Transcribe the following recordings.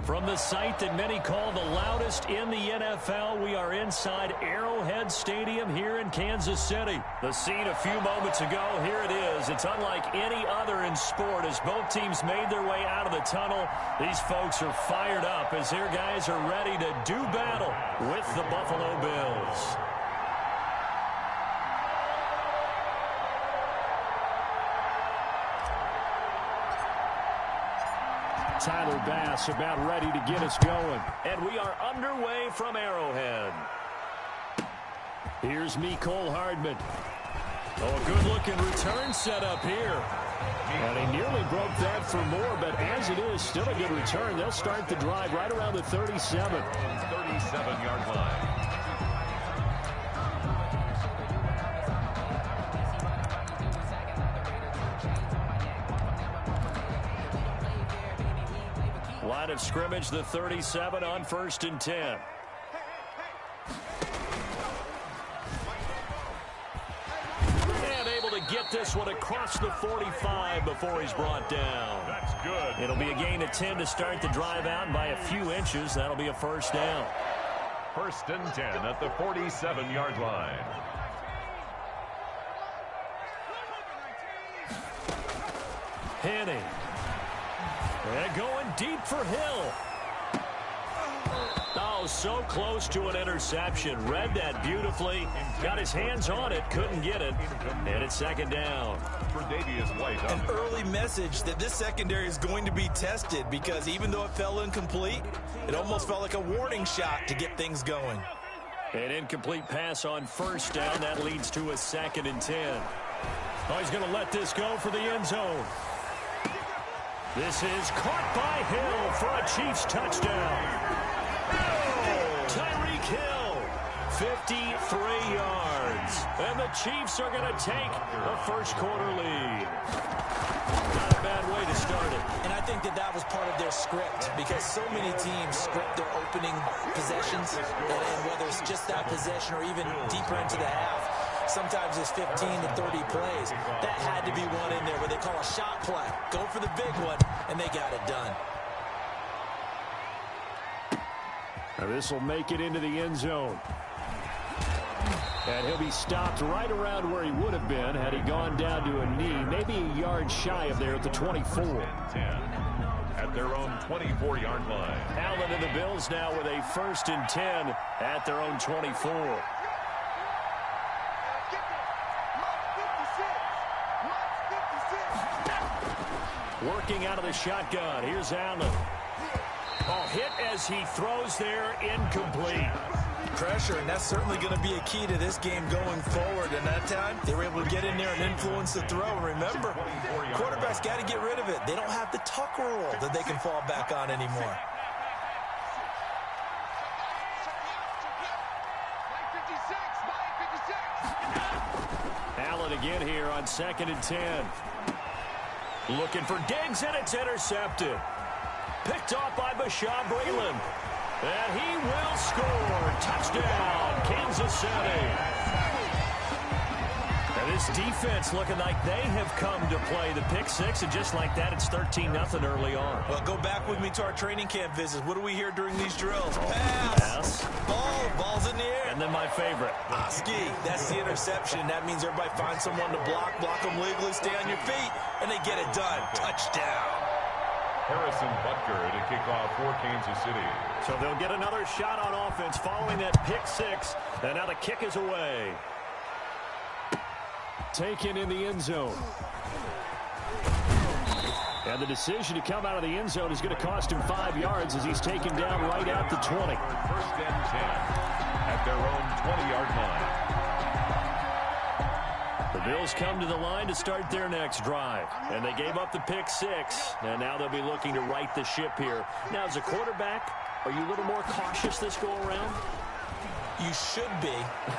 From the site that many call the loudest in the NFL, we are inside Arrowhead Stadium here in Kansas City. The scene a few moments ago, here it is. It's unlike any other in sport as both teams made their way out of the tunnel. These folks are fired up as their guys are ready to do battle with the Buffalo Bills. Tyler Bass about ready to get us going. And we are underway from Arrowhead. Here's Mecole Hardman. Oh, a good-looking return set up here. And he nearly broke that for more, but as it is, still a good return. They'll start the drive right around the 37. 37-yard line. Line of scrimmage, the 37 on 1st and 10. And able to get this one across the 45 before he's brought down. That's good. It'll be a gain of 10 to start the drive out, and by a few inches, that'll be a first down. 1st and 10 at the 47-yard line. Henning. And going deep for Hill. Oh, so close to an interception. Read that beautifully. Got his hands on it. Couldn't get it. And it's 2nd down. An early message that this secondary is going to be tested because even though it fell incomplete, it almost felt like a warning shot to get things going. An incomplete pass on 1st down. That leads to a 2nd and 10. Oh, he's going to let this go for the end zone. This is caught by Hill for a Chiefs touchdown. Oh, Tyreek Hill, 53 yards. And the Chiefs are going to take a first-quarter lead. Not a bad way to start it. And I think that was part of their script because so many teams script their opening possessions, and whether it's just that possession or even deeper into the half, sometimes it's 15 to 30 plays. That had to be one in there where they call a shot play. Go for the big one, and they got it done. Now this will make it into the end zone. And he'll be stopped right around where he would have been had he gone down to a knee, maybe a yard shy of there at the 24. 10 at their own 24-yard line. Allen and the Bills now with a 1st and 10 at their own 24. Working out of the shotgun. Here's Allen. Oh, hit as he throws there, incomplete. Pressure, and that's certainly going to be a key to this game going forward. And that time, they were able to get in there and influence the throw. And remember, quarterbacks got to get rid of it. They don't have the tuck rule that they can fall back on anymore. Allen again here on 2nd and 10. Looking for Diggs, and it's intercepted. Picked off by Bashaud Breeland. And he will score. Touchdown, Kansas City. And this defense looking like they have come to play the pick six, and just like that, it's 13-0 early on. Well, go back with me to our training camp visits. What do we hear during these drills? Pass. Ball's in the air. And then my favorite. Oski, that's the interception. That means everybody finds someone to block them legally, stay on your feet, and they get it done. Touchdown. Harrison Butker to kick off for Kansas City. So they'll get another shot on offense following that pick six. And now the kick is away. Taken in the end zone. And the decision to come out of the end zone is going to cost him 5 yards as he's taken down right at the 20. 1st and 10 at their own 20-yard line. The Bills come to the line to start their next drive. And they gave up the pick six. And now they'll be looking to right the ship here. Now, as a quarterback, are you a little more cautious this go-around? You should be,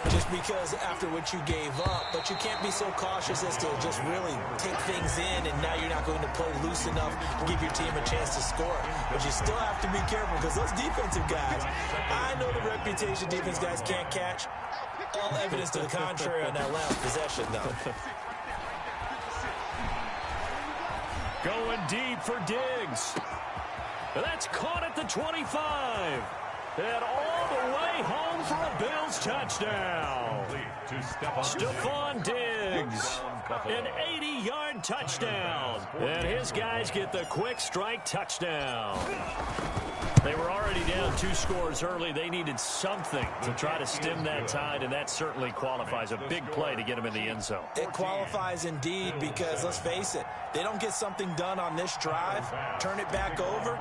just because after what you gave up. But you can't be so cautious as to just really take things in, and now you're not going to play loose enough to give your team a chance to score. But you still have to be careful because those defensive guys, I know the reputation defense guys can't catch. All evidence to the contrary on that last possession, though. Going deep for Diggs. That's caught at the 25. And all the way home for a Bills touchdown. Stephon Diggs, an 80-yard touchdown. And his guys get the quick strike touchdown. They were already down 2 scores early. They needed something to try to stem that tide, and that certainly qualifies. A big play to get them in the end zone. It qualifies indeed because, let's face it, they don't get something done on this drive, turn it back over,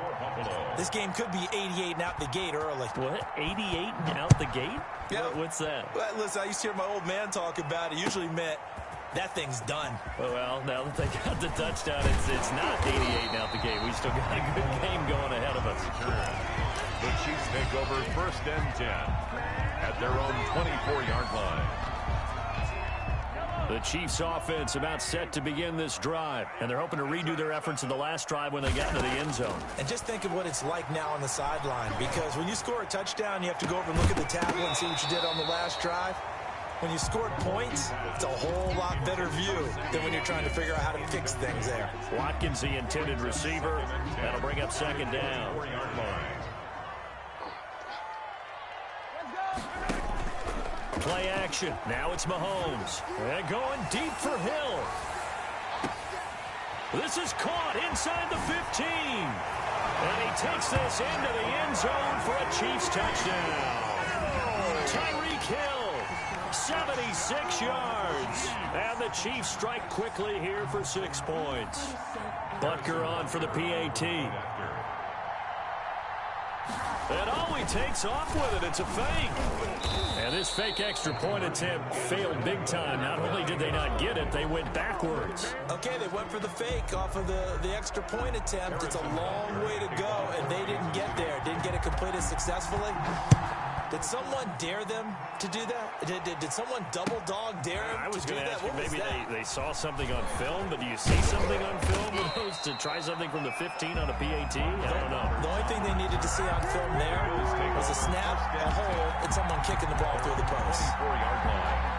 this game could be 88 and out the gate early. What? 88 and out the gate? Yeah. What's that? Well, listen, I used to hear my old man talk about it. Usually meant that thing's done. Well, now that they got the touchdown, it's not 88 and out the gate. We still got a good game going ahead of us. The Chiefs take over 1st and 10 at their own 24-yard line. The Chiefs offense about set to begin this drive, and they're hoping to redo their efforts in the last drive when they got into the end zone. And just think of what it's like now on the sideline, because when you score a touchdown, you have to go over and look at the tablet and see what you did on the last drive. When you scored points, it's a whole lot better view than when you're trying to figure out how to fix things there. Watkins, the intended receiver. That'll bring up 2nd down. Play action. Now it's Mahomes. And going deep for Hill. This is caught inside the 15. And he takes this into the end zone for a Chiefs touchdown. Tyreek Hill, 76 yards. And the Chiefs strike quickly here for 6 points. Butker on for the PAT. And oh, he takes off with it. It's a fake. And this fake extra point attempt failed big time. Not only did they not get it, they went backwards. Okay, they went for the fake off of the extra point attempt. It's a long way to go, and they didn't get there. Didn't get it completed successfully. Did someone dare them to do that? Did someone double dog dare them I was to do going to that? ask you, What was maybe that? they saw something on film, but do you see something on film with those to try something from the 15 on a PAT? I don't know. The only thing they needed to see on film there was a snap, a hole, and someone kicking the ball through the post. 24-yard line.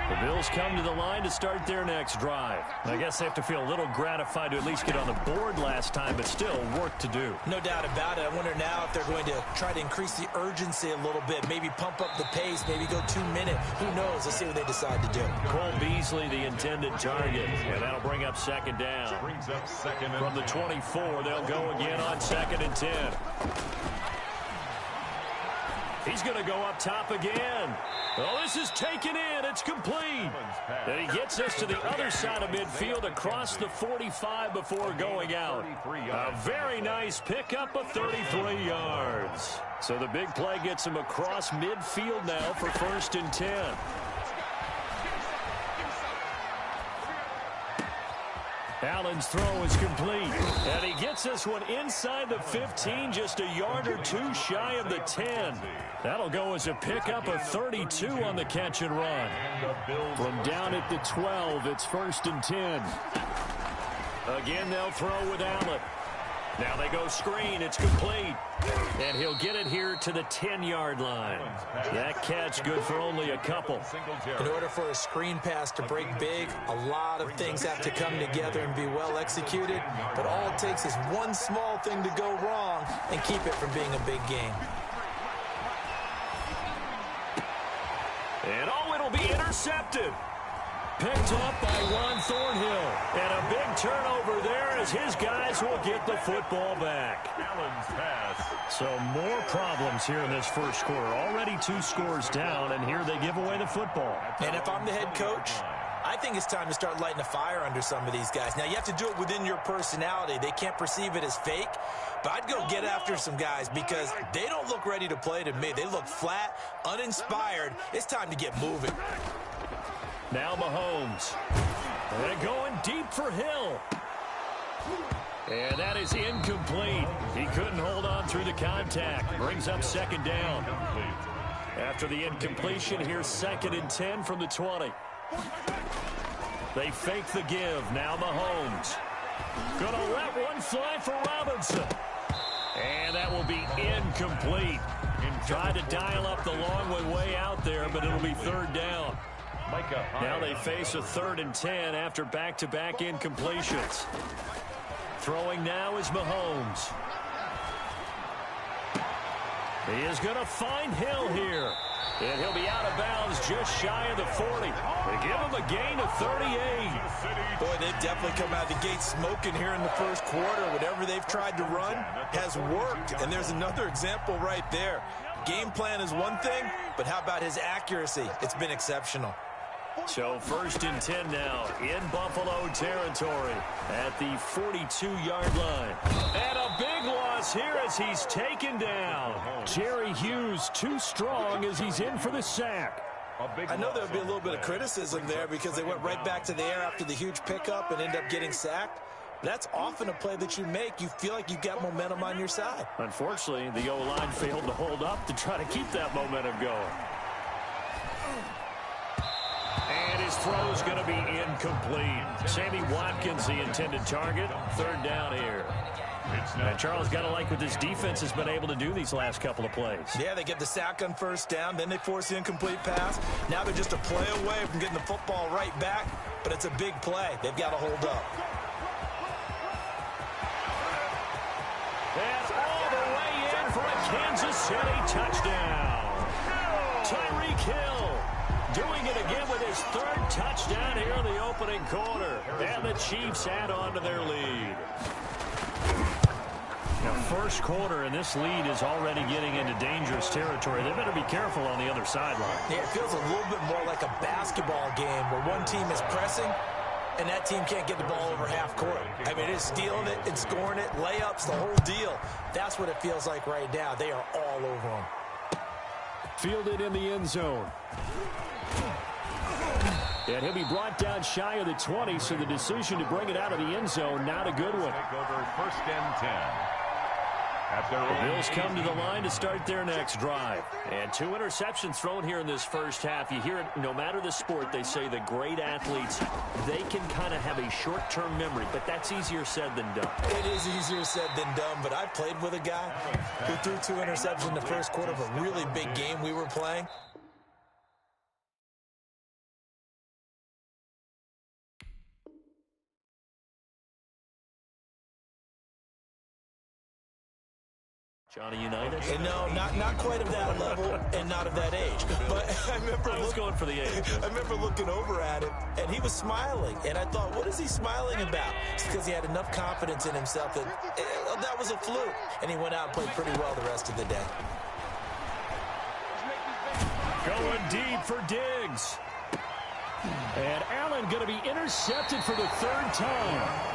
The Bills come to the line to start their next drive. I guess they have to feel a little gratified to at least get on the board last time, but still work to do. No doubt about it. I wonder now if they're going to try to increase the urgency a little bit, maybe pump up the pace, maybe go 2 minute. Who knows? Let's see what they decide to do. Cole Beasley, the intended target, and that'll bring up 2nd down. Brings up 2nd and From the 24, they'll go again on 2nd and 10. He's going to go up top again. Oh, this is taken in. It's complete. And he gets us to the other side of midfield across the 45 before going out. A very nice pickup of 33 yards. So the big play gets him across midfield now for 1st and 10. Allen's throw is complete. And he gets this one inside the 15, just a yard or 2 shy of the 10. That'll go as a pickup of 32 on the catch and run. From down at the 12, it's 1st and 10. Again, they'll throw with Allen. Now they go screen. It's complete. And he'll get it here to the 10-yard line. That catch good for only a couple. In order for a screen pass to break big, a lot of things have to come together and be well executed. But all it takes is one small thing to go wrong and keep it from being a big game. And oh, it'll be intercepted. Picked off by Juan Thornhill. And a big turnover there as his guys will get the football back. Allen's pass. So more problems here in this first quarter. Already 2 scores down, and here they give away the football. And if I'm the head coach, I think it's time to start lighting a fire under some of these guys. Now, you have to do it within your personality. They can't perceive it as fake. But I'd go get after some guys because they don't look ready to play to me. They look flat, uninspired. It's time to get moving. Now Mahomes. And going deep for Hill. And that is incomplete. He couldn't hold on through the contact. Brings up 2nd down. After the incompletion, here's 2nd and 10 from the 20. They fake the give. Now Mahomes. Gonna let one fly for Robinson. And that will be incomplete. Tried to dial up the long one way out there, but it'll be 3rd down. Now they face a 3rd and 10 after back-to-back incompletions. Throwing now is Mahomes. He is going to find Hill here. And he'll be out of bounds just shy of the 40. They give him a gain of 38. Boy, they've definitely come out of the gate smoking here in the first quarter. Whatever they've tried to run has worked. And there's another example right there. Game plan is one thing, but how about his accuracy? It's been exceptional. So 1st and 10 now in Buffalo territory at the 42-yard line. And a big loss here as he's taken down. Jerry Hughes too strong as he's in for the sack. I know there'll be a little bit of criticism there because they went right back to the air after the huge pickup and ended up getting sacked. That's often a play that you make. You feel like you've got momentum on your side. Unfortunately, the O-line failed to hold up to try to keep that momentum going. And his throw is going to be incomplete. Sammy Watkins, the intended target. 3rd down here. And Charles, got to like what this defense has been able to do these last couple of plays. Yeah, they get the sack on 1st down, then they force the incomplete pass. Now they're just a play away from getting the football right back, but it's a big play. They've got to hold up. And all the way in for a Kansas City touchdown. Tyreek Hill doing it again with his 3rd touchdown here in the opening quarter. And the Chiefs add on to their lead. Now, 1st quarter, and this lead is already getting into dangerous territory. They better be careful on the other sideline. Yeah, it feels a little bit more like a basketball game where one team is pressing and that team can't get the ball over half court. I mean, it's stealing it and scoring it, layups, the whole deal. That's what it feels like right now. They are all over them. Fielded in the end zone. And he'll be brought down shy of the 20, so the decision to bring it out of the end zone, not a good one. Take over 1st and 10. The Bills come to the line to start their next drive. And 2 interceptions thrown here in this first half. You hear it, no matter the sport, they say the great athletes, they can kind of have a short-term memory, but that's easier said than done. It is easier said than done, but I played with a guy who threw 2 interceptions in the first quarter of a really big game we were playing. Johnny Unitas? No, not quite of that level and not of that age. But I remember I was going for the age. I remember looking over at him, and he was smiling. And I thought, what is he smiling about? It's because he had enough confidence in himself that that was a fluke. And he went out and played pretty well the rest of the day. Going deep for Diggs. And Allen going to be intercepted for the 3rd time.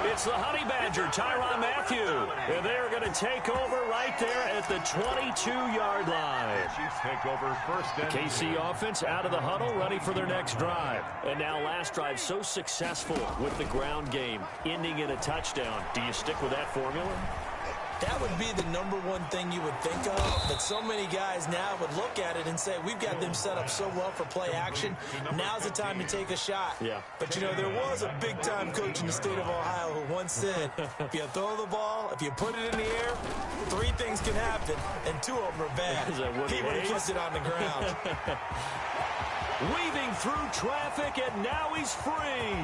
It's the Honey Badger, Tyrann Mathieu. And they're going to take over right there at the 22-yard line. Chiefs take over 1st and 10. KC offense out of the huddle, ready for their next drive. And now last drive so successful with the ground game, ending in a touchdown. Do you stick with that formula? That would be the #1 thing you would think of, but so many guys now would look at it and say, we've got them set up so well for play action. Now's the time to take a shot. Yeah. But, you know, there was a big-time coach in the state of Ohio who once said, if you throw the ball, if you put it in the air, 3 things can happen, and 2 of them are bad. He would have kissed it on the ground. Weaving through traffic, and now he's free.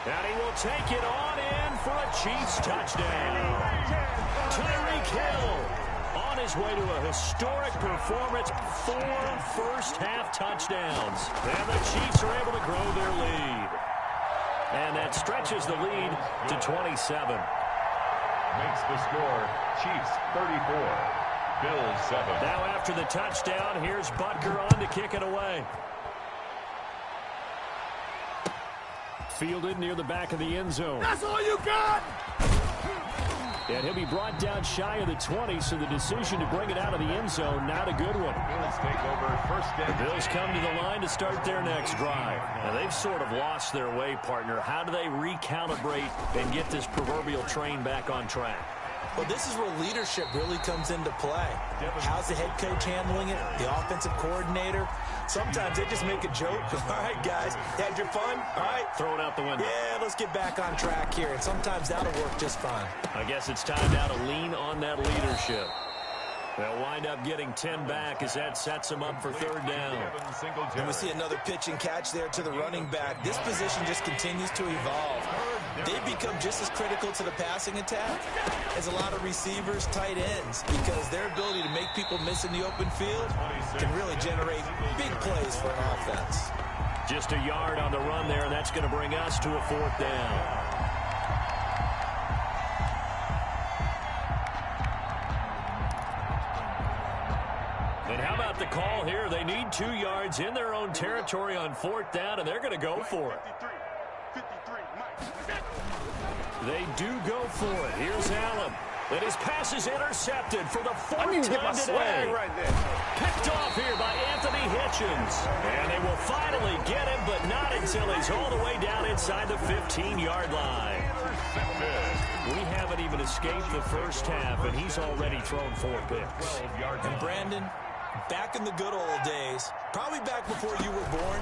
And he will take it on in for a Chiefs touchdown. Tyreek Hill on his way to a historic performance, 4 first-half touchdowns. And the Chiefs are able to grow their lead. And that stretches the lead to 27. Makes the score Chiefs 34, Bills 7. Now after the touchdown, here's Butker on to kick it away. Fielded near the back of the end zone. That's all you got! And he'll be brought down shy of the 20, so the decision to bring it out of the end zone, not a good one. Bills take over 1st and 10. The Bills come to the line to start their next drive. Now, they've sort of lost their way, partner. How do they recalibrate and get this proverbial train back on track? Well, this is where leadership really comes into play. How's the head coach handling it? The offensive coordinator? Sometimes they just make a joke. All right, guys, had your fun? All right. Throw it out the window. Yeah, let's get back on track here. And sometimes that'll work just fine. I guess it's time now to lean on that leadership. They'll wind up getting 10 back as that sets them up for third down. And we see another pitch and catch there to the running back. This position just continues to evolve. They've become just as critical to the passing attack as a lot of receivers, tight ends, because their ability to make people miss in the open field can really generate big plays for an offense. Just a yard on the run there, and that's going to bring us to a fourth down. And how about the call here? They need 2 yards in their own territory on fourth down, and they're going to go for it. They do go for it. Here's Allen. And his pass is intercepted for the 4th time today. Right there. Picked off here by Anthony Hitchens. And they will finally get him, but not until he's all the way down inside the 15-yard line. We haven't even escaped the first half, and he's already thrown 4 picks. And Brandon, back in the good old days, probably back before you were born,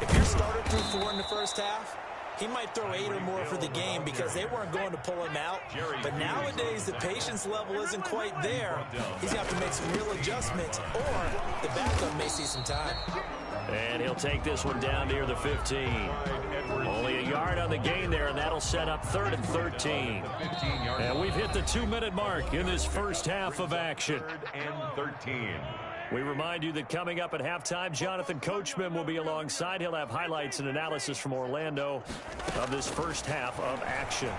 if your starter threw 4 in the first half, he might throw 8 or more for the game because they weren't going to pull him out. But nowadays, the patience level isn't quite there. He's going to have to make some real adjustments, or the backup may see some time. And he'll take this one down near the 15. Only a yard on the gain there, and that'll set up 3rd and 13. And we've hit the 2-minute mark in this first half of action. 3rd and 13. We remind you that coming up at halftime, Jonathan Coachman will be alongside. He'll have highlights and analysis from Orlando of this first half of action.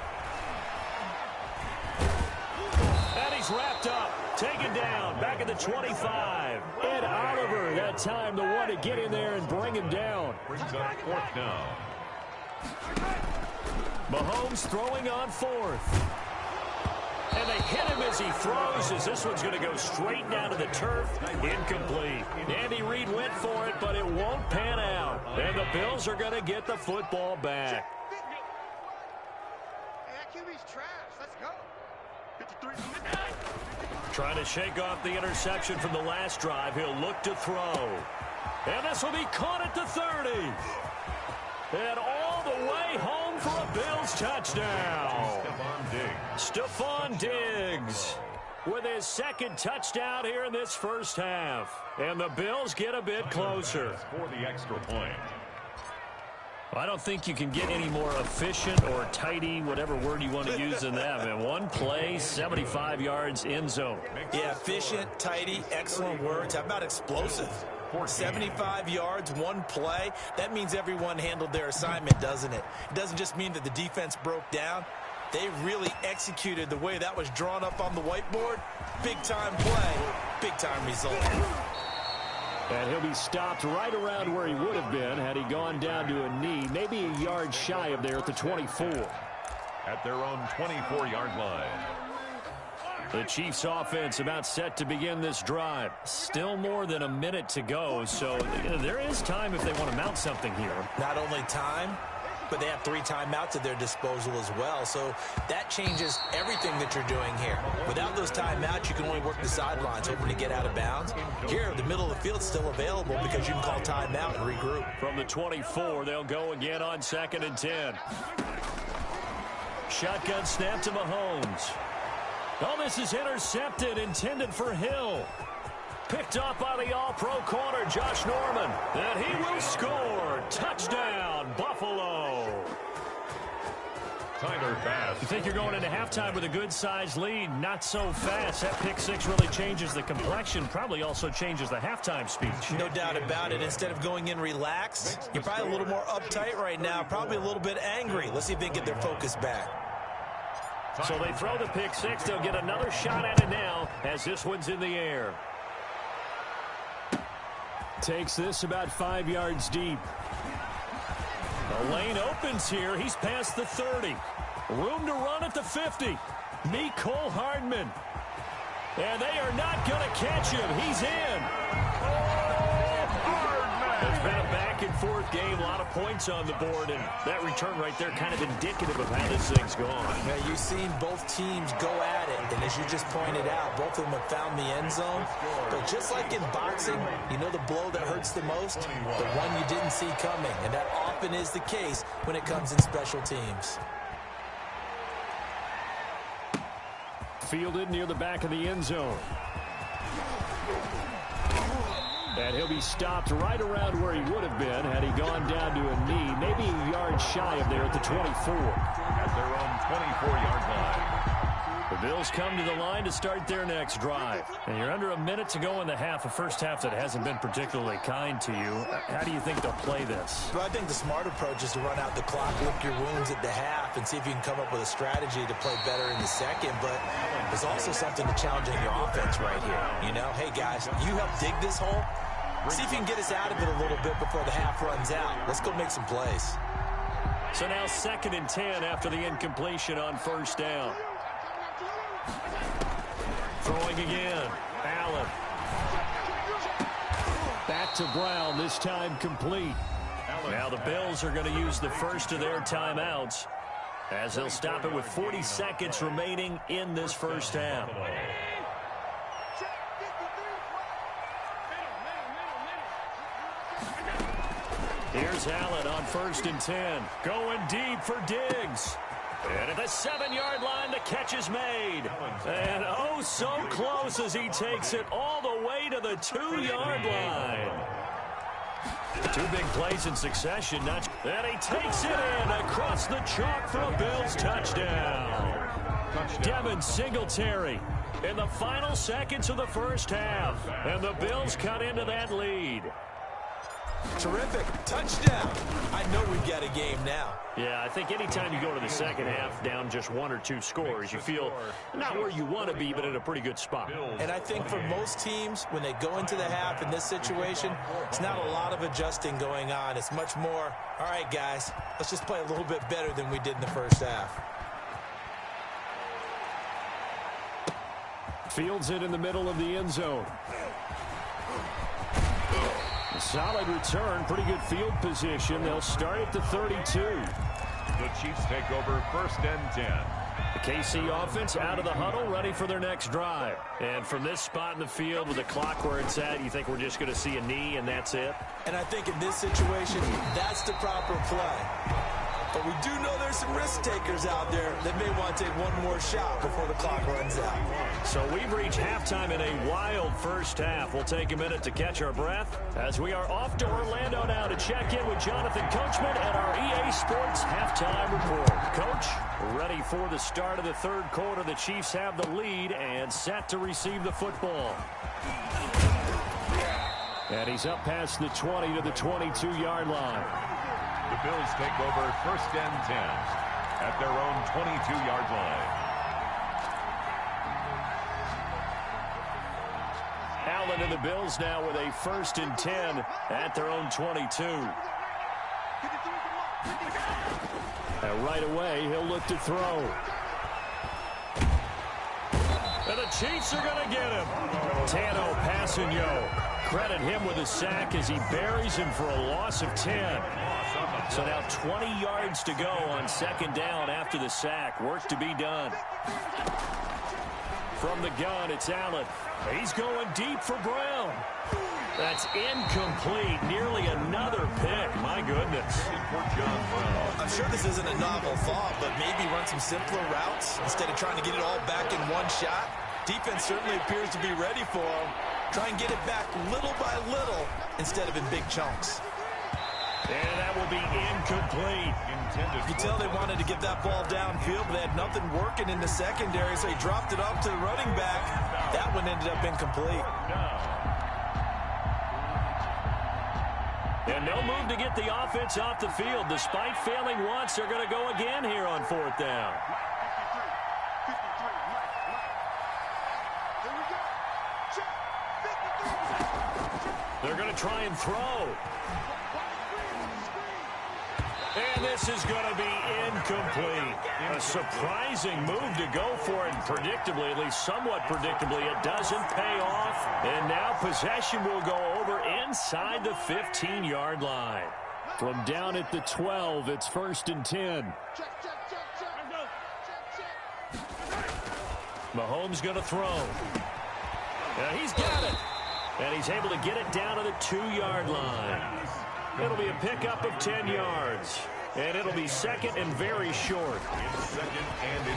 And he's wrapped up, taken down, back at the 25. Ed Oliver, that time the one to get in there and bring him down. Brings up 4th down. Mahomes throwing on 4th. And they hit him as he throws, as this one's going to go straight down to the turf. Incomplete. Andy Reid went for it, but it won't pan out. And the Bills are going to get the football back. Trying to shake off the interception from the last drive. He'll look to throw. And this will be caught at the 30. And all the way home for a Bills touchdown. Stephon Diggs with his 2nd touchdown here in this first half. And the Bills get a bit closer. For the extra point. I don't think you can get any more efficient or tidy, whatever word you want to use in that. And one play, 75 yards, end zone. Yeah, efficient, tidy, excellent words. How about explosive? 75 yards, 1 play. That means everyone handled their assignment, doesn't it? It doesn't just mean that the defense broke down. They really executed the way that was drawn up on the whiteboard. Big-time play, big-time result. And he'll be stopped right around where he would have been had he gone down to a knee, maybe a yard shy of there at the 24. At their own 24-yard line. The Chiefs offense about set to begin this drive. Still more than a minute to go, so there is time if they want to mount something here. Not only time, but they have 3 timeouts at their disposal as well, so that changes everything that you're doing here. Without those timeouts, you can only work the sidelines, hoping to get out of bounds. Here, the middle of the field is still available because you can call timeout and regroup. From the 24, they'll go again on 2nd and 10. Shotgun snap to Mahomes. Oh, this is intercepted, intended for Hill. Picked up by the all-pro corner, Josh Norman. And he will score. Touchdown, Buffalo. Tyler Bass. You think you're going into halftime with a good-sized lead? Not so fast. That pick 6 really changes the complexion, probably also changes the halftime speech. No doubt about it. Instead of going in relaxed, you're probably a little more uptight right now, probably a little bit angry. Let's see if they can get their focus back. So they throw the pick 6. They'll get another shot at it now as this one's in the air. Takes this about 5 yards deep. The lane opens here. He's past the 30. Room to run at the 50. Mecole Hardman. And they are not going to catch him. He's in. It's been a back-and-forth game. A lot of points on the board. And that return right there kind of indicative of how this thing's gone. Yeah, you've seen both teams go at it. And as you just pointed out, both of them have found the end zone. But just like in boxing, you know the blow that hurts the most? The one you didn't see coming. And that often is the case when it comes in special teams. Fielded near the back of the end zone. And he'll be stopped right around where he would have been had he gone down to a knee, maybe a yard shy of there at the 24. At their own 24-yard line. The Bills come to the line to start their next drive. And you're under a minute to go in the half, a first half that hasn't been particularly kind to you. How do you think they'll play this? Well, I think the smart approach is to run out the clock, lick your wounds at the half, and see if you can come up with a strategy to play better in the second. But there's also something to challenging your offense right here. You know, hey, guys, you help dig this hole. See if you can get us out of it a little bit before the half runs out. Let's go make some plays. So now 2nd and 10 after the incompletion on first down. Throwing again. Allen. Back to Brown, this time complete. Now the Bills are going to use the first of their timeouts as they'll stop it with 40 seconds remaining in this first half. Here's Allen on 1st and 10. Going deep for Diggs. And at the 7-yard line, the catch is made. And oh, so close as he takes it all the way to the 2-yard line. 2 big plays in succession. And he takes it in across the chalk for a Bills touchdown. Devin Singletary in the final seconds of the first half. And the Bills cut into that lead. Terrific. Touchdown. I know we've got a game now. Yeah, I think anytime you go to the second half down just 1 or 2 scores, you feel not where you want to be, but in a pretty good spot. And I think for most teams, when they go into the half in this situation, it's not a lot of adjusting going on. It's much more, all right, guys, let's just play a little bit better than we did in the first half. Fields it in the middle of the end zone. Solid return, pretty good field position. They'll start at the 32. The Chiefs take over 1st and 10. The KC offense out of the huddle, ready for their next drive. And from this spot in the field with the clock where it's at, you think we're just going to see a knee and that's it? And I think in this situation, that's the proper play. But we do know there's some risk takers out there that may want to take one more shot before the clock runs out. So we've reached halftime in a wild first half. We'll take a minute to catch our breath as we are off to Orlando now to check in with Jonathan Coachman at our EA Sports Halftime Report. Coach, ready for the start of the 3rd quarter. The Chiefs have the lead and set to receive the football. And he's up past the 20 to the 22-yard line. The Bills take over 1st and 10 at their own 22-yard line. Allen and the Bills now with a 1st and 10 at their own 22. And right away, he'll look to throw. And the Chiefs are going to get him. Tano Passanio. Credit him with a sack as he buries him for a loss of 10. So now 20 yards to go on 2nd down after the sack. Work to be done. From the gun, it's Allen. He's going deep for Brown. That's incomplete. Nearly another pick. My goodness. I'm sure this isn't a novel thought, but maybe run some simpler routes instead of trying to get it all back in one shot. Defense certainly appears to be ready for him. Try and get it back little by little instead of in big chunks. And that will be incomplete. You can tell they wanted to get that ball downfield, but they had nothing working in the secondary, so he dropped it off to the running back. That one ended up incomplete. And no move to get the offense off the field. Despite failing once, they're going to go again here on 4th down. They're going to try and throw. And this is going to be incomplete. A surprising move to go for it. Predictably, at least somewhat predictably, it doesn't pay off. And now possession will go over inside the 15-yard line. From down at the 12, it's 1st and 10. Mahomes going to throw. And he's got it. And he's able to get it down to the 2-yard line. It'll be a pickup of 10 yards. And it'll be second and very short.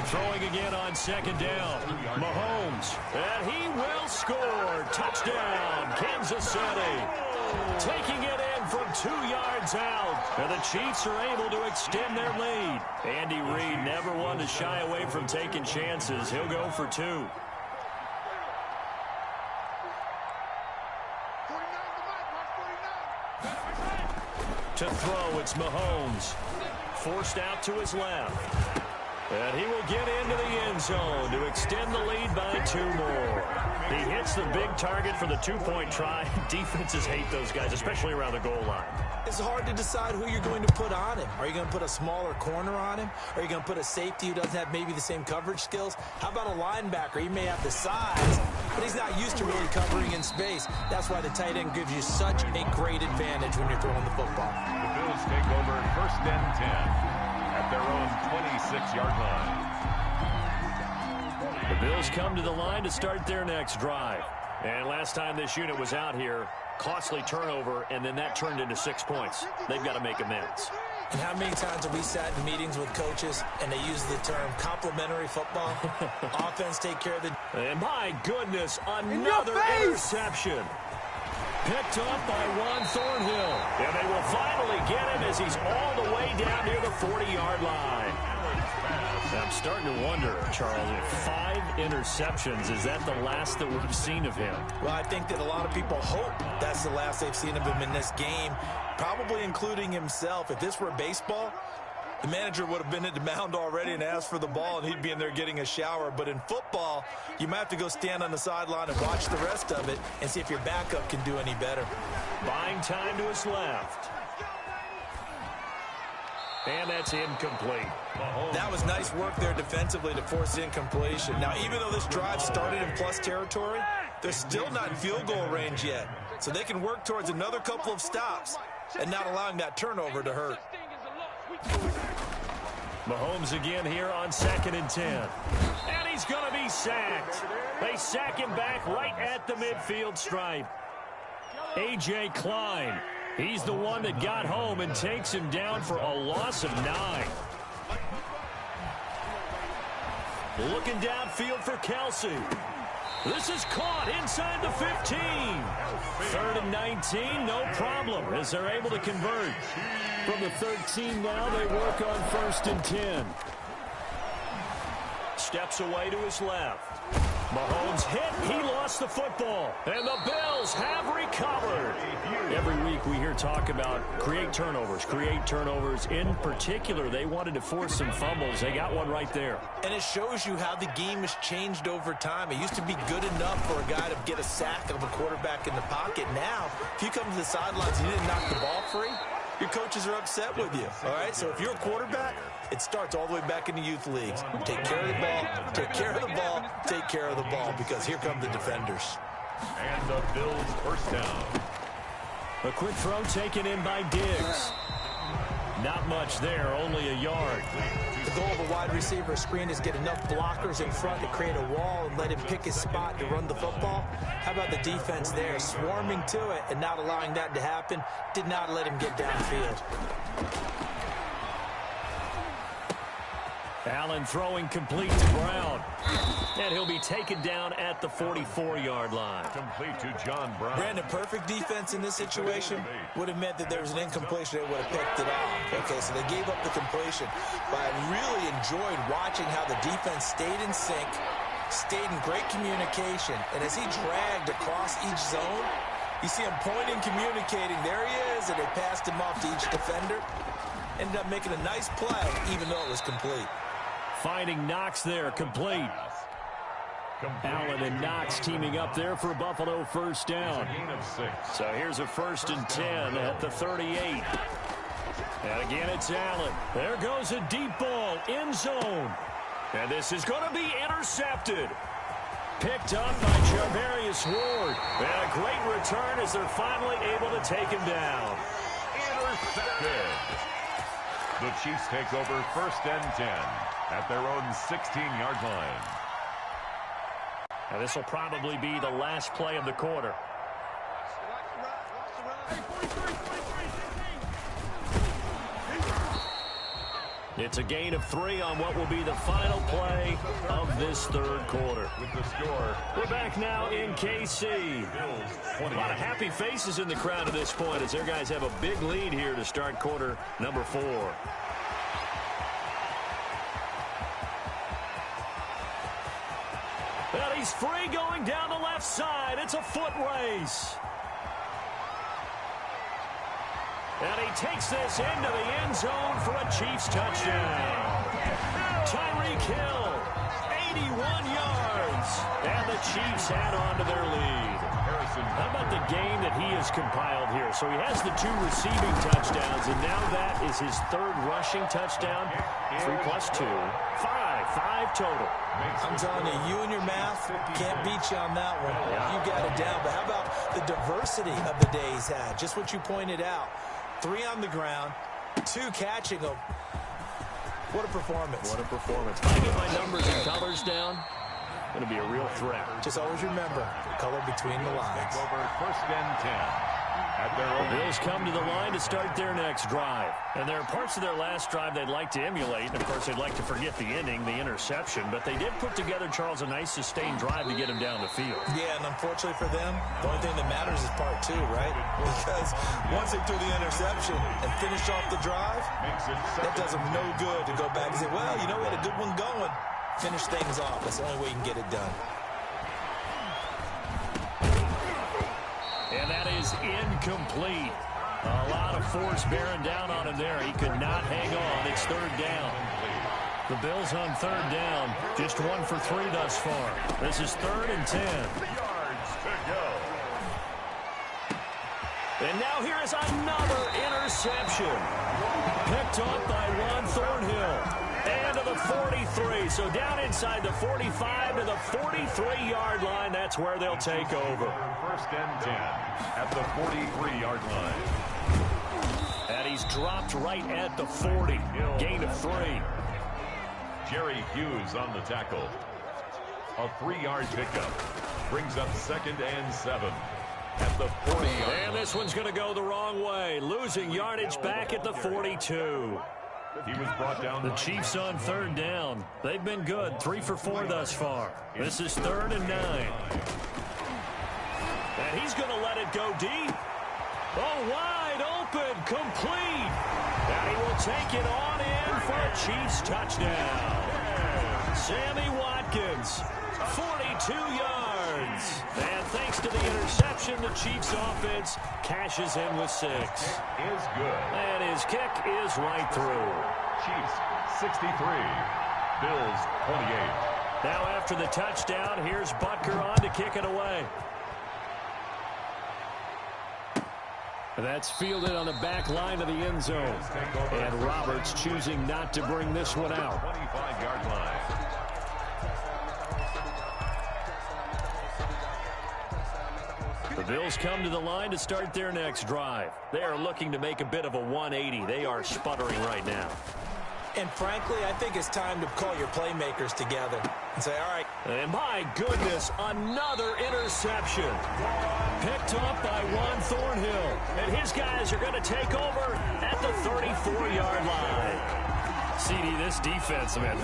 Throwing again on second down. Mahomes. And he will score. Touchdown, Kansas City. Taking it in from 2 yards out. And the Chiefs are able to extend their lead. Andy Reid never one to shy away from taking chances. He'll go for 2. To throw, it's Mahomes. Forced out to his left. And he will get into the end zone to extend the lead by 2 more. He hits the big target for the 2-point try. Defenses hate those guys, especially around the goal line. It's hard to decide who you're going to put on him. Are you going to put a smaller corner on him? Are you going to put a safety who doesn't have maybe the same coverage skills? How about a linebacker? He may have the size, but he's not used to really covering in space. That's why the tight end gives you such a great advantage when you're throwing the football. The Bills take over first and 10 at their own 26-yard line. The Bills come to the line to start their next drive. And last time this unit was out here, costly turnover, and then that turned into 6 points. They've got to make amends. And how many times have we sat in meetings with coaches and they use the term complementary football? Offense take care of the... And my goodness, another interception. Picked up by Juan Thornhill. And they will finally get him as he's all the way down near the 40-yard line. I'm starting to wonder, Charles, if 5 interceptions, is that the last that we've seen of him? Well, I think that a lot of people hope that's the last they've seen of him in this game, probably including himself. If this were baseball, the manager would have been at the mound already and asked for the ball, and he'd be in there getting a shower. But in football, you might have to go stand on the sideline and watch the rest of it and see if your backup can do any better. Buying time to his left. And that's incomplete. That was nice work there defensively to force incompletion. Now, even though this drive started in plus territory, they're still not in field goal range yet. So they can work towards another couple of stops and not allowing that turnover to hurt. Mahomes again here on 2nd and 10. And he's going to be sacked. They sack him back right at the midfield stripe. A.J. Klein. He's the one that got home and takes him down for a loss of 9. Looking downfield for Kelsey. This is caught inside the 15. 3rd and 19, no problem, as they're able to convert. From the 13 now, they work on 1st and 10. Steps away to his left. Mahomes hit. He lost the football. And the Bills have recovered. Every week we hear talk about create turnovers. In particular, they wanted to force some fumbles. They got one right there. And it shows you how the game has changed over time. It used to be good enough for a guy to get a sack of a quarterback in the pocket. Now, if you come to the sidelines and you didn't knock the ball free, your coaches are upset with you. All right, so if you're a quarterback, it starts all the way back in the youth leagues. Take care of the ball, take care of the ball, take care of the ball, because here come the defenders. And the Bills first down. A quick throw taken in by Diggs. Not much there, only a yard. The goal of a wide receiver screen is get enough blockers in front to create a wall and let him pick his spot to run the football. How about the defense there, swarming to it and not allowing that to happen? Did not let him get downfield. Allen throwing complete to Brown. And he'll be taken down at the 44-yard line. Complete to John Brown. Brandon, perfect defense in this situation would have meant that there was an incompletion. They would have picked it off. Okay, so they gave up the completion. But I really enjoyed watching how the defense stayed in sync, stayed in great communication. And as he dragged across each zone, you see him pointing, communicating. There he is, and they passed him off to each defender. Ended up making a nice play, even though it was complete. Finding Knox there, complete. Allen and Knox teaming up there for Buffalo first down. So here's a 1st and 10 at the 38. And again, it's Allen. There goes a deep ball, end zone. And this is going to be intercepted. Picked up by Charvarius Ward. And a great return as they're finally able to take him down. Intercepted. The Chiefs take over 1st and 10 at their own 16-yard line. And this will probably be the last play of the quarter. It's a gain of 3 on what will be the final play of this third quarter. With the score. We're back now in KC. A lot of happy faces in the crowd at this point as their guys have a big lead here to start quarter number 4. Well, he's free going down the left side. It's a foot race. And he takes this into the end zone for a Chiefs touchdown. Tyreek Hill, 81 yards. And the Chiefs add on to their lead. How about the game that he has compiled here? So he has the 2 receiving touchdowns, and now that is his 3rd rushing touchdown. 3 plus 2, 5 total. I'm telling you, you and your math can't beat you on that one. You got it down. But how about the diversity of the day he's had? Just what you pointed out. 3 on the ground, 2 catching them. What a performance. What a performance. If I get my numbers and colors down, going to be a real threat. Just always remember, the color between the lines. Over 1st and 10. The Bills come to the line to start their next drive. And there are parts of their last drive they'd like to emulate. Of course, they'd like to forget the ending, the interception. But they did put together, Charles, a nice sustained drive to get him down the field. Yeah, and unfortunately for them, the only thing that matters is part 2, right? Because once they threw the interception and finished off the drive, that does them no good to go back and say, well, you know, we had a good one going. Finish things off. That's the only way you can get it done. And that is incomplete. A lot of force bearing down on him there. He could not hang on. It's 3rd down. The Bills on 3rd down. Just 1 for 3 thus far. This is 3rd and 10. Yards to go. And now here is another interception. Picked off by Juan Thornhill. And to the 43. So down inside the 45 to the 43-yard line. That's where they'll take over. 1st and 10 at the 43-yard line. And he's dropped right at the 40. Gain of 3. Jerry Hughes on the tackle. A 3-yard pickup. Brings up 2nd and 7 at the 40-yard line. And this one's going to go the wrong way. Losing yardage back at the 42. He was brought down. The Chiefs on 3rd down. They've been good. 3 for 4 thus far. This is 3rd and 9. And he's going to let it go deep. Oh, wide open, complete. And he will take it on in for a Chiefs touchdown. Sammy Watkins, 42 yards. And thanks to the interception, the Chiefs offense cashes in with 6. Is good. And his kick is right through. Chiefs 63. Bills 28. Now after the touchdown, here's Butker on to kick it away. That's fielded on the back line of the end zone. And Roberts choosing not to bring this one out. 25-yard line. The Bills come to the line to start their next drive. They are looking to make a bit of a 180. They are sputtering right now. And frankly, I think it's time to call your playmakers together and say, all right. And my goodness, another interception. Picked up by Juan Thornhill. And his guys are going to take over at the 34-yard line. CD, this defense, man,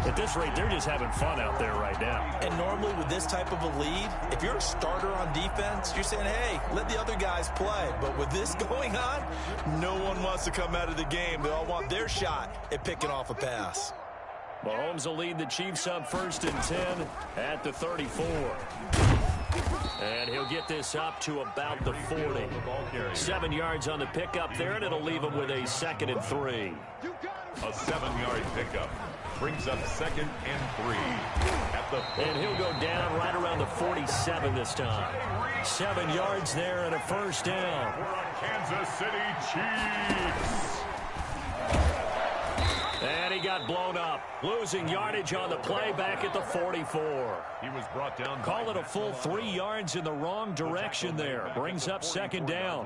at this rate, they're just having fun out there right now. And normally with this type of a lead, if you're a starter on defense, you're saying, hey, let the other guys play. But with this going on, no one wants to come out of the game. They all want their shot at picking off a pass. Mahomes will lead the Chiefs up 1st and 10 at the 34. And he'll get this up to about the 40. 7 yards on the pickup there, and it'll leave him with a 2nd and 3. A 7-yard pickup brings up 2nd and 3 at the 40. And he'll go down right around the 47 this time. 7 yards there and a 1st down. We're on Kansas City Chiefs. And he got blown up. Losing yardage on the play back at the 44. He was brought down. Call it a full 3 yards in the wrong direction there. Brings up 2nd down.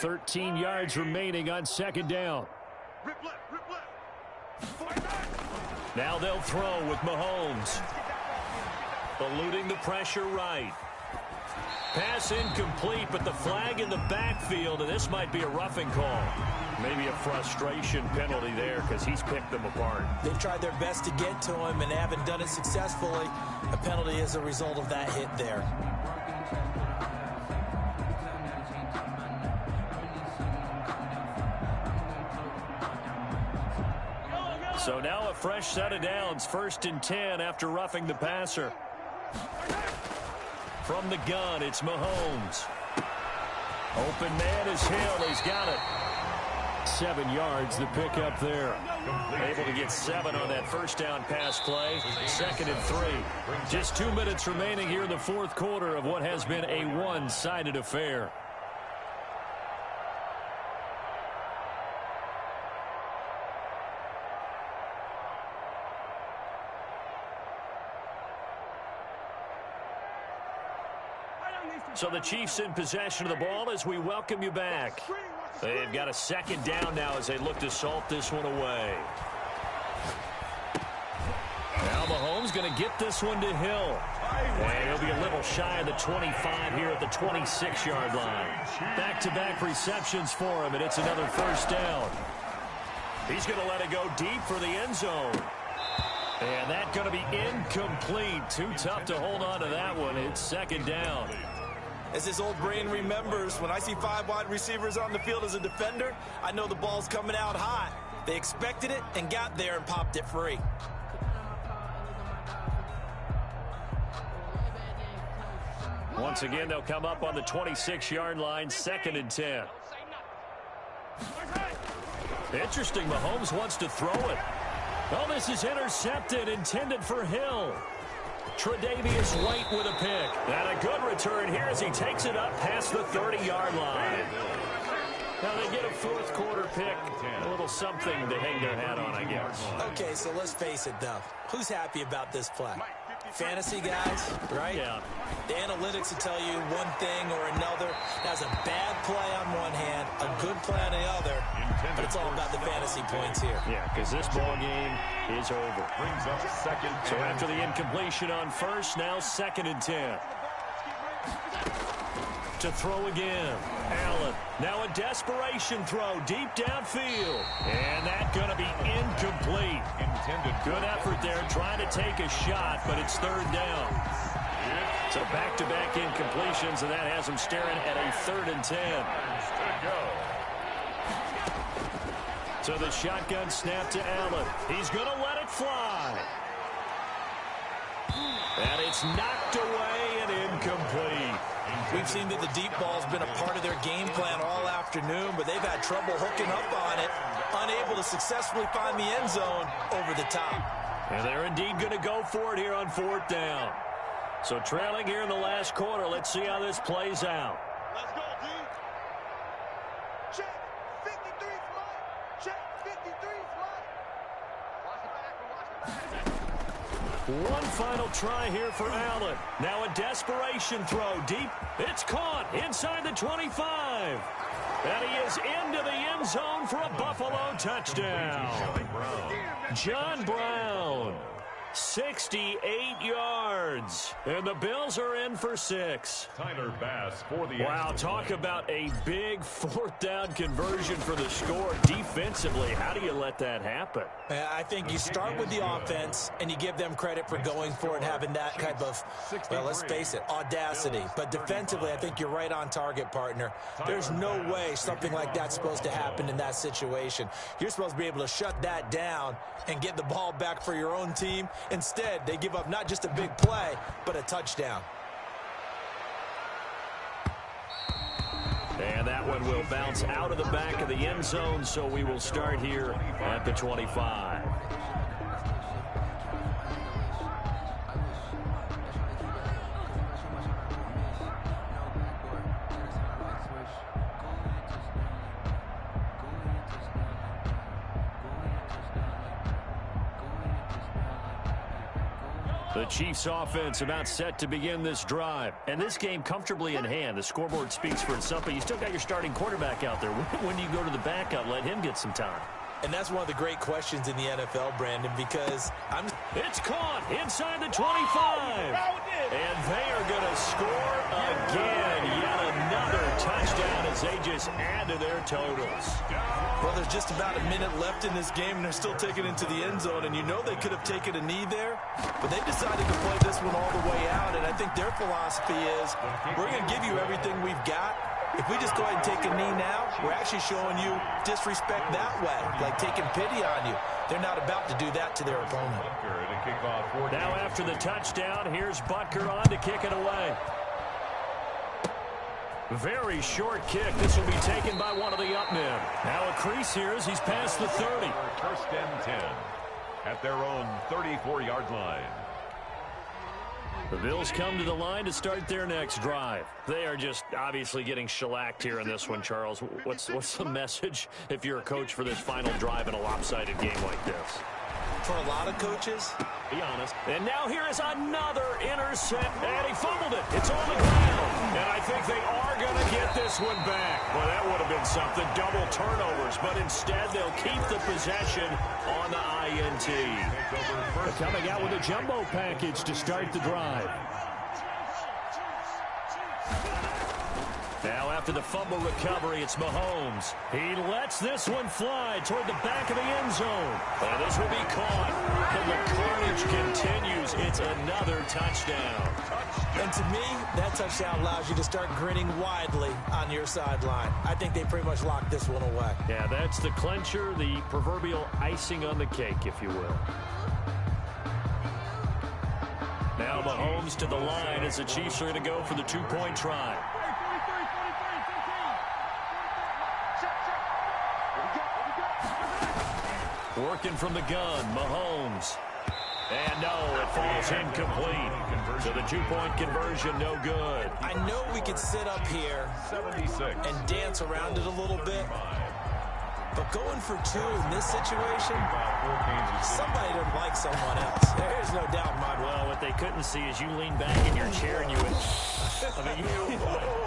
$13 yards remaining on 2nd down. Rip left, rip left. Now they'll throw with Mahomes. Eluding the pressure right. Pass incomplete, but the flag in the backfield, and this might be a roughing call. Maybe a frustration penalty there because he's picked them apart. They've tried their best to get to him and haven't done it successfully. A penalty is a result of that hit there. So now a fresh set of downs, 1st and 10 after roughing the passer. From the gun, it's Mahomes. Open man is Hill. He's got it. 7 yards, the pickup there. Able to get 7 on that first down pass play. 2nd and 3. Just 2 minutes remaining here in the 4th quarter of what has been a one-sided affair. So the Chiefs in possession of the ball as we welcome you back. They've got a 2nd down now as they look to salt this one away. Now Mahomes going to get this one to Hill. And he'll be a little shy of the 25 here at the 26-yard line. Back-to-back receptions for him, and it's another 1st down. He's going to let it go deep for the end zone. And that's going to be incomplete. Too tough to hold on to that one. It's 2nd down. As his old brain remembers, when I see 5 wide receivers on the field as a defender, I know the ball's coming out hot. They expected it and got there and popped it free. Once again, they'll come up on the 26-yard line, 2nd and 10. Interesting, Mahomes wants to throw it. Oh, this is intercepted, intended for Hill. Tre'Davious White with a pick. And a good return here as he takes it up past the 30-yard line. Now they get a 4th quarter pick. A little something to hang their hat on, I guess. Okay, so let's face it, though. Who's happy about this play? Fantasy guys, right? Yeah. The analytics will tell you one thing or another. That's a bad play on one hand, a good play on the other. But it's all about the fantasy points here. Yeah, because this ball game is over. Brings up 2nd. So after the incompletion on 1st, now 2nd and 10. To throw again. Allen. Now a desperation throw deep downfield. And that's going to be incomplete. Good effort there trying to take a shot, but it's 3rd down. So back-to-back incompletions, and that has him staring at a 3rd and 10. So the shotgun snap to Allen. He's going to let it fly. And it's knocked away and incomplete. We've seen that the deep ball's been a part of their game plan all afternoon, but they've had trouble hooking up on it, unable to successfully find the end zone over the top. And they're indeed going to go for it here on 4th down. So trailing here in the last quarter, let's see how this plays out. Let's go, D. Check 53 flight. Check 53 flight. Watch the back. One final try here for Allen. Now a desperation throw deep. It's caught inside the 25. And he is into the end zone for a Buffalo touchdown. John Brown, 68 yards. And the Bills are in for 6. Tyler Bass for the Wow, talk about a big 4th down conversion for the score. Defensively, how do you let that happen? I think you start with the offense, and you give them credit for going for it, having that type of, well, let's face it, audacity. But defensively, I think you're right on target, partner. There's no way something like that's supposed to happen in that situation. You're supposed to be able to shut that down and get the ball back for your own team. Instead, they give up not just a big play, but a touchdown. And that one will bounce out of the back of the end zone, so we will start here at the 25. The Chiefs offense about set to begin this drive. And this game comfortably in hand. The scoreboard speaks for itself, but you still got your starting quarterback out there. When do you go to the backup, let him get some time? And that's one of the great questions in the NFL, Brandon, because It's caught inside the 25. And they are going to score again. Yet another touchdown as they just add to their totals. Well, there's just about a minute left in this game, and they're still taking it into the end zone. And you know they could have taken a knee there, but they decided to play this one all the way out. And I think their philosophy is, we're going to give you everything we've got. If we just go ahead and take a knee now, we're actually showing you disrespect that way, like taking pity on you. They're not about to do that to their opponent. Now after the touchdown, here's Butker on to kick it away. Very short kick. This will be taken by one of the up men. Now a crease here as he's past the 30. First and 10 at their own 34-yard line. The Bills come to the line to start their next drive. They are just obviously getting shellacked here in this one, Charles. What's the message if you're a coach for this final drive in a lopsided game like this? For a lot of coaches, be honest. And now here is another intercept, and he fumbled it. It's on the ground. And I think they are going to get this one back. Well, that would have been something, double turnovers. But instead, they'll keep the possession on the INT. They're coming out with a jumbo package to start the drive. Now after the fumble recovery, it's Mahomes. He lets this one fly toward the back of the end zone. And this will be caught. And the carnage continues. It's another touchdown. And to me, that touchdown allows you to start grinning widely on your sideline. I think they pretty much locked this one away. Yeah, that's the clincher, the proverbial icing on the cake, if you will. Now Mahomes to the line as the Chiefs are going to go for the two-point try. Working from the gun, Mahomes. And no, it falls incomplete. So the two-point conversion, no good. I know we could sit up here and dance around it a little bit, but going for two in this situation, somebody doesn't like someone else. There's no doubt in my mind. Well, what they couldn't see is you lean back in your chair and you would...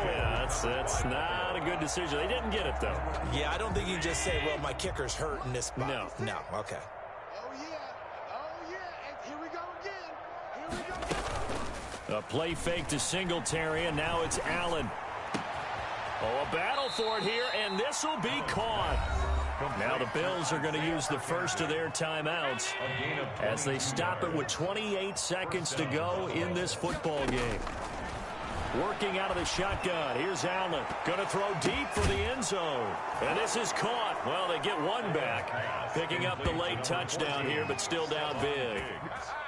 yeah, that's not a good decision. They didn't get it, though. Yeah, I don't think you can just say, well, my kicker's hurt in this spot. No. Okay. A play fake to Singletary, and now it's Allen. Oh, a battle for it here, and this will be caught. Now the Bills are going to use the first of their timeouts as they stop it with 28 seconds to go in this football game. Working out of the shotgun. Here's Allen. Going to throw deep for the end zone. And this is caught. Well, they get one back. Picking up the late touchdown here, but still down big.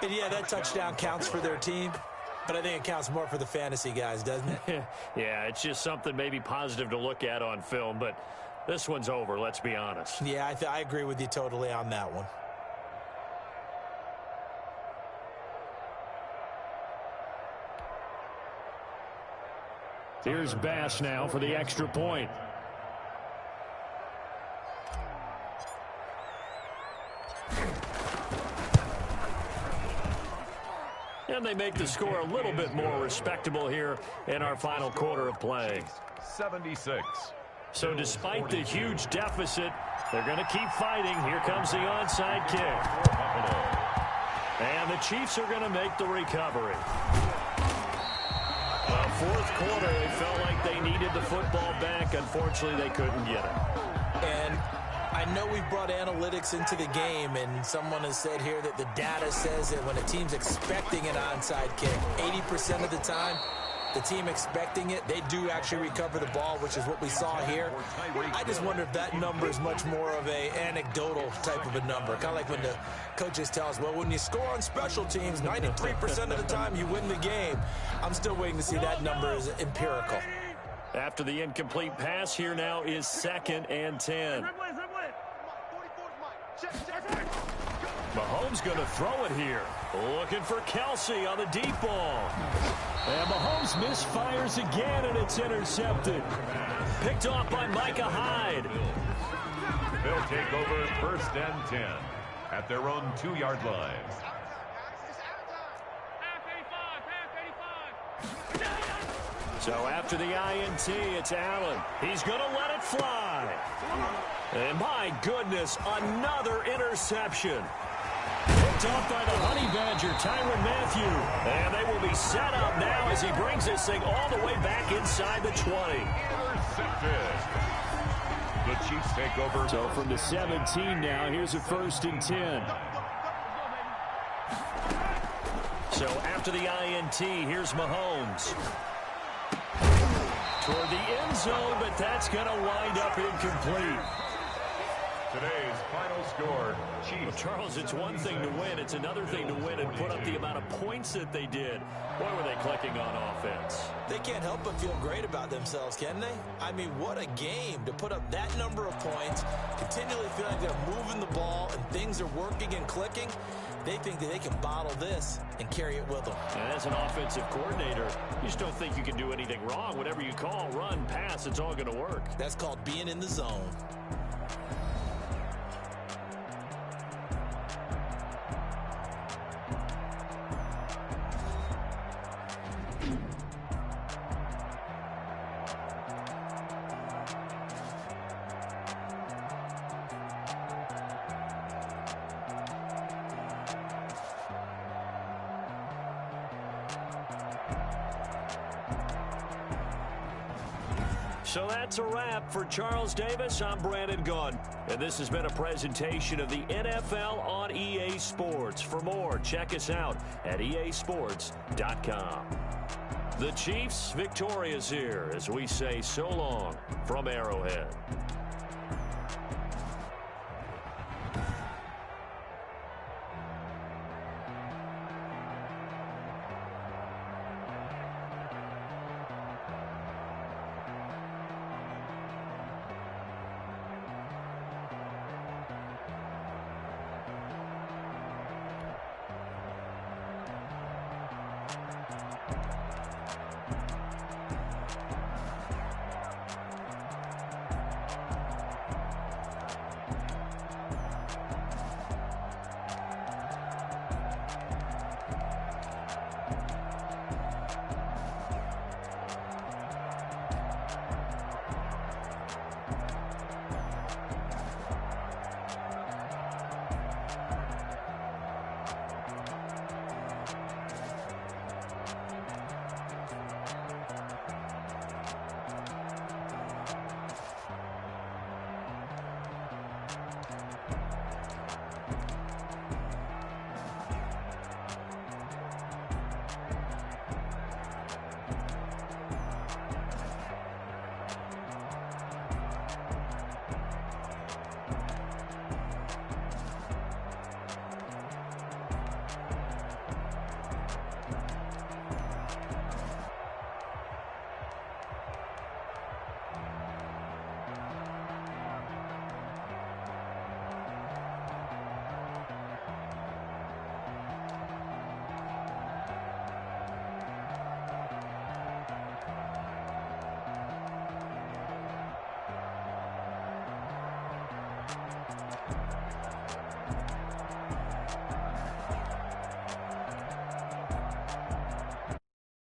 And yeah, that touchdown counts for their team. But I think it counts more for the fantasy guys, doesn't it? Yeah, it's just something maybe positive to look at on film, but this one's over, let's be honest. Yeah, I agree with you totally on that one. Here's Bass now for the extra point. And they make the score a little bit more respectable here in our final quarter of play. 76. So despite the huge deficit, they're going to keep fighting. Here comes the onside kick. And the Chiefs are going to make the recovery. Well, fourth quarter, they felt like they needed the football back. Unfortunately, they couldn't get it. And I know we've brought analytics into the game, and someone has said here that the data says that when a team's expecting an onside kick, 80% of the time, the team expecting it, they do actually recover the ball, which is what we saw here. I just wonder if that number is much more of a anecdotal type of a number. Kind of like when the coaches tell us, well, when you score on special teams, 93% of the time you win the game. I'm still waiting to see that number is empirical. After the incomplete pass, here now is 2nd and 10. Mahomes going to throw it here. Looking for Kelsey on the deep ball. And Mahomes misfires again, and it's intercepted. Picked off by Micah Hyde. They'll take over 1st and 10 at their own 2-yard line. So after the INT, it's Allen. He's going to let it fly. And my goodness, another interception. Picked off by the Honey Badger, Tyrann Mathieu. And they will be set up now as he brings this thing all the way back inside the 20. Intercepted. The Chiefs take over. So from the 17 now, here's a 1st and 10. So after the INT, here's Mahomes. Toward the end zone, but that's going to wind up incomplete. Today's final score, Chiefs. Well, Charles, it's one thing to win. It's another thing to win and put up the amount of points that they did. Boy, were they clicking on offense. They can't help but feel great about themselves, can they? I mean, what a game to put up that number of points, continually feel like they're moving the ball and things are working and clicking. They think that they can bottle this and carry it with them. And as an offensive coordinator, you just don't think you can do anything wrong. Whatever you call, run, pass, it's all going to work. That's called being in the zone. So that's a wrap for Charles Davis. I'm Brandon Gunn. And this has been a presentation of the NFL on EA Sports. For more, check us out at easports.com. The Chiefs victorious here as we say so long from Arrowhead.